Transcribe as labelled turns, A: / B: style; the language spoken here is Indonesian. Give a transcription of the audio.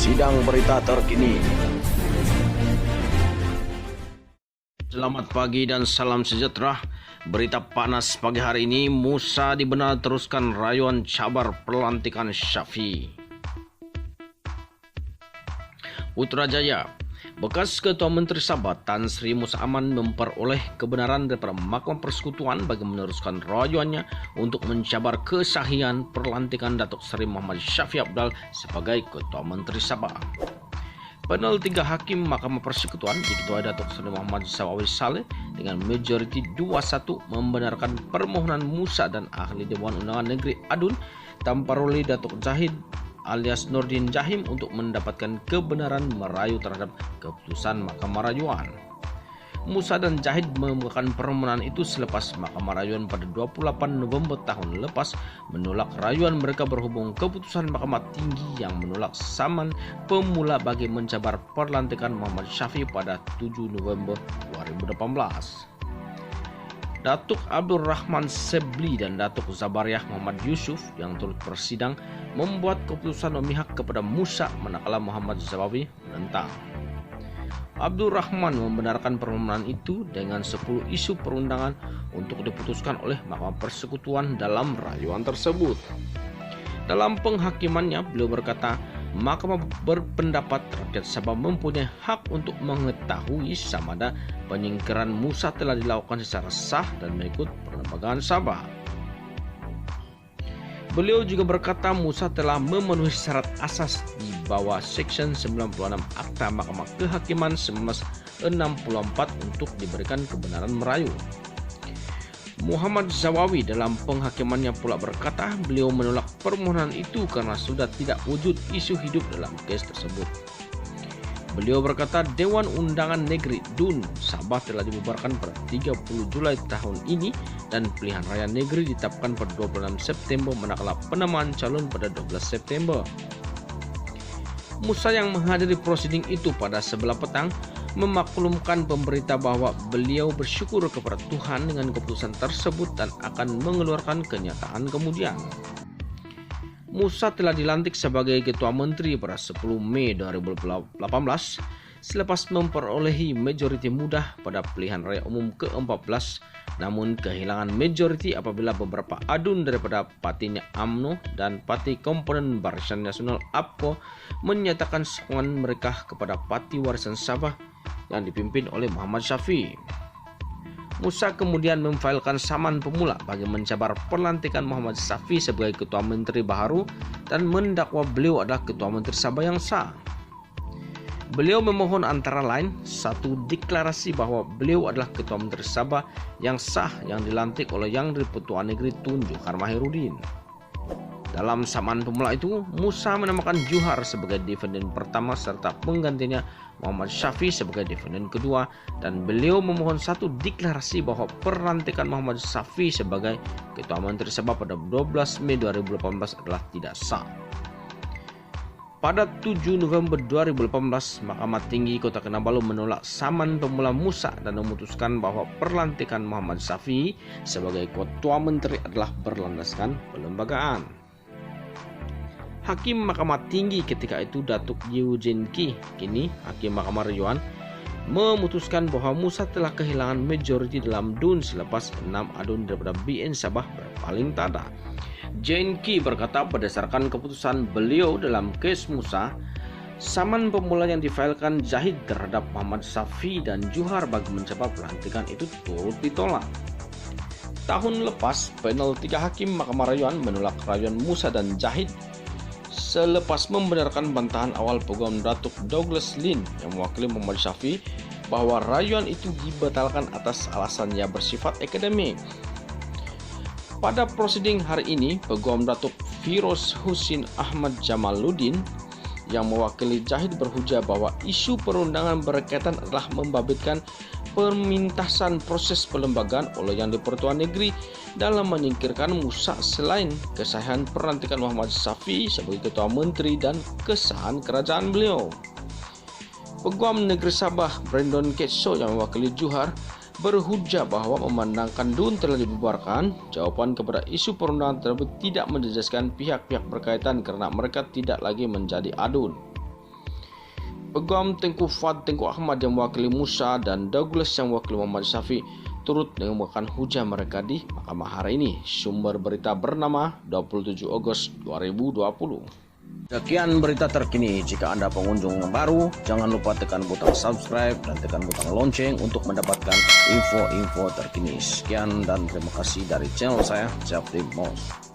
A: Sidang berita terkini. Selamat pagi dan salam sejahtera. Berita panas pagi hari ini, Musa dibenar teruskan rayuan cabar pelantikan Syafi'i. Putrajaya, bekas Ketua Menteri Sabah Tan Sri Musa Aman memperoleh kebenaran daripada Mahkamah Persekutuan bagi meneruskan rayuannya untuk mencabar kesahihan pelantikan Datuk Seri Muhammad Syafiee Apdal sebagai Ketua Menteri Sabah. Panel 3 Hakim Mahkamah Persekutuan diketuai Datuk Seri Muhammad Sawawi Saleh dengan majoriti 2-1 membenarkan permohonan Musa dan Ahli Dewan Undangan Negeri Adun Tamparoli Datuk Zahid alias Nordin Jahim untuk mendapatkan kebenaran merayu terhadap keputusan Mahkamah Rayuan. Musa dan Zahid memegang permohonan itu selepas Mahkamah Rayuan pada 28 November tahun lepas menolak rayuan mereka berhubung keputusan Mahkamah Tinggi yang menolak saman pemula bagi mencabar pelantikan Muhammad Syafiee pada 7 November 2018. Datuk Abdul Rahman Sebli dan Datuk Zabariah Muhammad Yusuf yang turut bersidang membuat keputusan memihak kepada Musa manakala Muhammad Zawawi menentang. Abdul Rahman membenarkan permohonan itu dengan 10 isu perundangan untuk diputuskan oleh Mahkamah Persekutuan dalam rayuan tersebut. Dalam penghakimannya, beliau berkata, Mahkamah berpendapat rakyat Sabah mempunyai hak untuk mengetahui sama ada penyingkiran Musa telah dilakukan secara sah dan mengikut perlembagaan Sabah. Beliau juga berkata Musa telah memenuhi syarat asas di bawah Seksyen 96 Akta Mahkamah Kehakiman 1964 untuk diberikan kebenaran merayu. Muhammad Zawawi dalam penghakimannya pula berkata beliau menolak permohonan itu karena sudah tidak wujud isu hidup dalam kes tersebut. Beliau berkata Dewan Undangan Negeri DUN Sabah telah dibubarkan pada 30 Julai tahun ini dan pilihan raya negeri ditetapkan pada 26 September manakala penamaan calon pada 12 September. Musa yang menghadiri prosiding itu pada sebelah petang memaklumkan pemberita bahwa beliau bersyukur kepada Tuhan dengan keputusan tersebut dan akan mengeluarkan kenyataan kemudian. Musa telah dilantik sebagai Ketua Menteri pada 10 Mei 2018 selepas memperolehi majoriti mudah pada pilihan raya umum ke-14, namun kehilangan majoriti apabila beberapa adun daripada partinya UMNO dan Parti Komponen Barisan Nasional APKO menyatakan sokongan mereka kepada Parti Warisan Sabah yang dipimpin oleh Muhammad Syafiee. Musa kemudian memfailkan saman pemula bagi mencabar pelantikan Muhammad Syafiee sebagai Ketua Menteri baru dan mendakwa beliau adalah Ketua Menteri Sabah yang sah. Beliau memohon antara lain satu deklarasi bahwa beliau adalah Ketua Menteri Sabah yang sah yang dilantik oleh Yang di-Pertuan Negeri Tun Johar Mahyruddin. Dalam saman pemula itu, Musa menamakan Johar sebagai defenden pertama serta penggantinya Muhammad Syafiee sebagai defenden kedua dan beliau memohon satu deklarasi bahwa pelantikan Muhammad Syafiee sebagai Ketua Menteri Sabah pada 12 Mei 2018 adalah tidak sah. Pada 7 November 2018, Mahkamah Tinggi Kota Kinabalu menolak saman pemula Musa dan memutuskan bahwa pelantikan Muhammad Syafiee sebagai Ketua Menteri adalah berlandaskan pelembagaan. Hakim Mahkamah Tinggi ketika itu Datuk Eugene Kee, kini Hakim Mahkamah Rayuan, memutuskan bahwa Musa telah kehilangan majoriti dalam DUN selepas 6 adun daripada BN Sabah berpaling tada. Jane Kee berkata berdasarkan keputusan beliau dalam kes Musa, saman pemula yang difailkan Zahid terhadap Muhammad Syafiee dan Johar bagi mencabar pelantikan itu turut ditolak. Tahun lepas, panel 3 Hakim Mahkamah Rayuan menolak rayuan Musa dan Zahid selepas membenarkan bantahan awal peguam Datuk Douglas Lin yang mewakili Muhammad Syafiee bahwa rayuan itu dibatalkan atas alasan yang bersifat akademik. Pada prosiding hari ini, peguam Datuk Firoz Husin Ahmad Jamaluddin yang mewakili Zahid berhujah bahwa isu perundangan berkaitan adalah membabitkan pemintasan proses pelembagaan oleh Yang di-Pertuan Negeri dalam menyingkirkan Musa selain kesahihan pelantikan Muhammad Syafiee sebagai Ketua Menteri dan kesahan kerajaan beliau. Peguam Negeri Sabah Brandon Ketso yang mewakili Johar berhujah bahwa memandangkan DUN telah dibubarkan, jawaban kepada isu perundangan tersebut tidak menjejaskan pihak-pihak berkaitan karena mereka tidak lagi menjadi adun. Pegam Tengku Fad Tengku Ahmad yang mewakili Musa dan Douglas yang mewakili Muhammad Syafi turut mengemukakan hujah mereka di mahkamah hari ini. Sumber berita bernama 27 Agustus 2020. Sekian berita terkini. Jika Anda pengunjung yang baru, jangan lupa tekan butang subscribe dan tekan butang lonceng untuk mendapatkan info-info terkini. Sekian dan terima kasih dari channel saya, Syafri Mos.